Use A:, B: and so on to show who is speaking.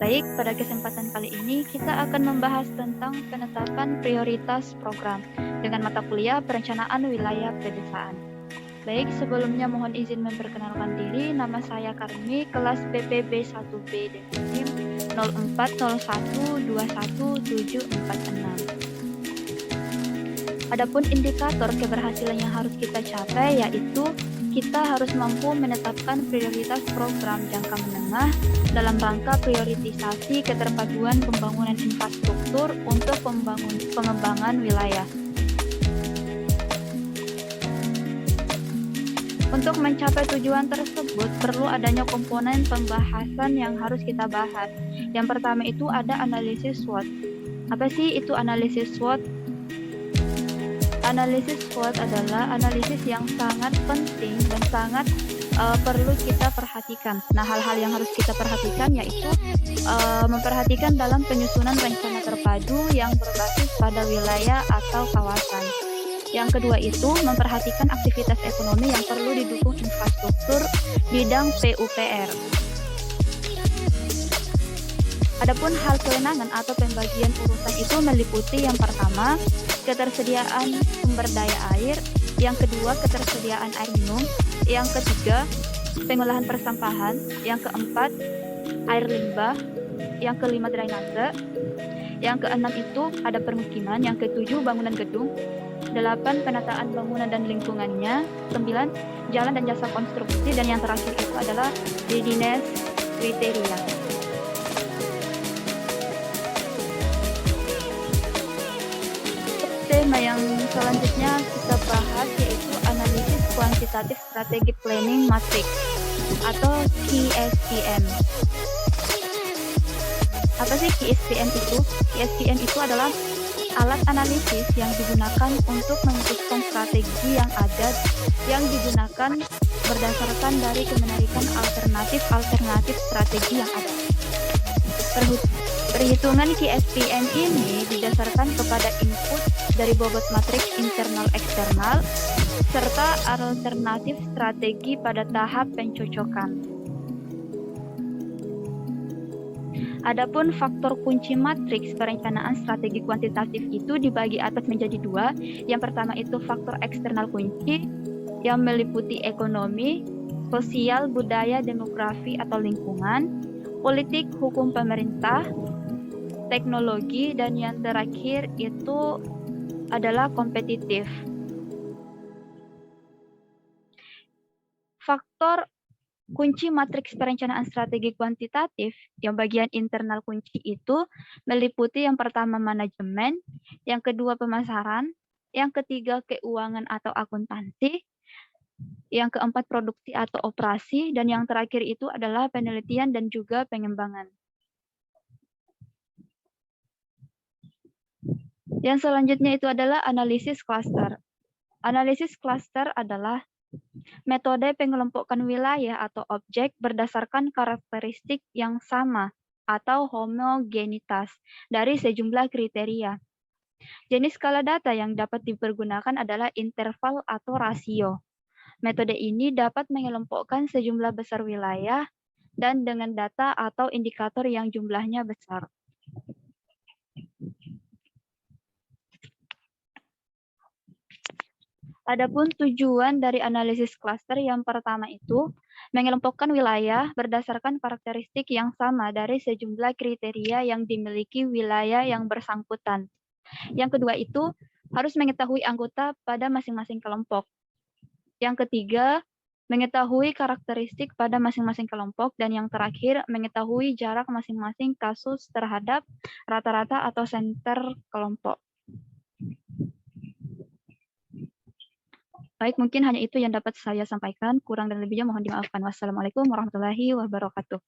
A: Baik, pada kesempatan kali ini kita akan membahas tentang penetapan prioritas program dengan mata kuliah Perencanaan Wilayah Pedesaan. Baik, sebelumnya mohon izin memperkenalkan diri. Nama saya Karmi, kelas PPB 1B dengan NIM 04012176. Adapun indikator keberhasilan yang harus kita capai yaitu kita harus mampu menetapkan prioritas program jangka menengah dalam rangka prioritisasi keterpaduan pembangunan infrastruktur untuk pengembangan wilayah. Untuk mencapai tujuan tersebut, perlu adanya komponen pembahasan yang harus kita bahas. Yang pertama itu ada analisis SWOT. Apa sih itu analisis SWOT? Analisis SWOT adalah analisis yang sangat penting dan sangat perlu kita perhatikan. Nah, hal-hal yang harus kita perhatikan yaitu memperhatikan dalam penyusunan rencana terpadu yang berbasis pada wilayah atau kawasan. Yang kedua itu memperhatikan aktivitas ekonomi yang perlu didukung infrastruktur bidang PUPR. Adapun hal kewenangan atau pembagian urusan itu meliputi yang pertama, ketersediaan sumber daya air, yang kedua ketersediaan air minum, yang ketiga pengolahan persampahan, yang keempat air limbah, yang kelima drainase, yang keenam itu ada permukiman, yang ketujuh bangunan gedung, 8 penataan bangunan dan lingkungannya, 9 jalan dan jasa konstruksi, dan yang terakhir itu adalah readiness kriteria. Tema yang selanjutnya kita bahas yaitu analisis kuantitatif strategic planning matrix atau KSPM. Apa sih KSPM itu? KSPM itu adalah alat analisis yang digunakan untuk memutuskan strategi yang ada yang digunakan berdasarkan dari kemenarikan alternatif strategi yang ada. Perhitungan KSPM ini didasarkan kepada input dari bobot matriks internal eksternal serta alternatif strategi pada tahap pencocokan. Adapun faktor kunci matriks perencanaan strategi kuantitatif itu dibagi atas menjadi dua. Yang pertama itu faktor eksternal kunci yang meliputi ekonomi, sosial, budaya, demografi atau lingkungan, politik, hukum pemerintah, teknologi, dan yang terakhir itu adalah kompetitif. Faktor kunci matriks perencanaan strategi kuantitatif yang bagian internal kunci itu meliputi yang pertama manajemen, yang kedua pemasaran, yang ketiga keuangan atau akuntansi, yang keempat produksi atau operasi, dan yang terakhir itu adalah penelitian dan juga pengembangan. Yang selanjutnya itu adalah analisis klaster. Analisis klaster adalah metode pengelompokan wilayah atau objek berdasarkan karakteristik yang sama atau homogenitas dari sejumlah kriteria. Jenis skala data yang dapat dipergunakan adalah interval atau rasio. Metode ini dapat mengelompokkan sejumlah besar wilayah dan dengan data atau indikator yang jumlahnya besar. Adapun tujuan dari analisis klaster yang pertama itu mengelompokkan wilayah berdasarkan karakteristik yang sama dari sejumlah kriteria yang dimiliki wilayah yang bersangkutan. Yang kedua itu harus mengetahui anggota pada masing-masing kelompok. Yang ketiga, mengetahui karakteristik pada masing-masing kelompok. Dan yang terakhir, mengetahui jarak masing-masing kasus terhadap rata-rata atau senter kelompok. Baik, mungkin hanya itu yang dapat saya sampaikan. Kurang dan lebihnya mohon dimaafkan. Wassalamualaikum warahmatullahi wabarakatuh.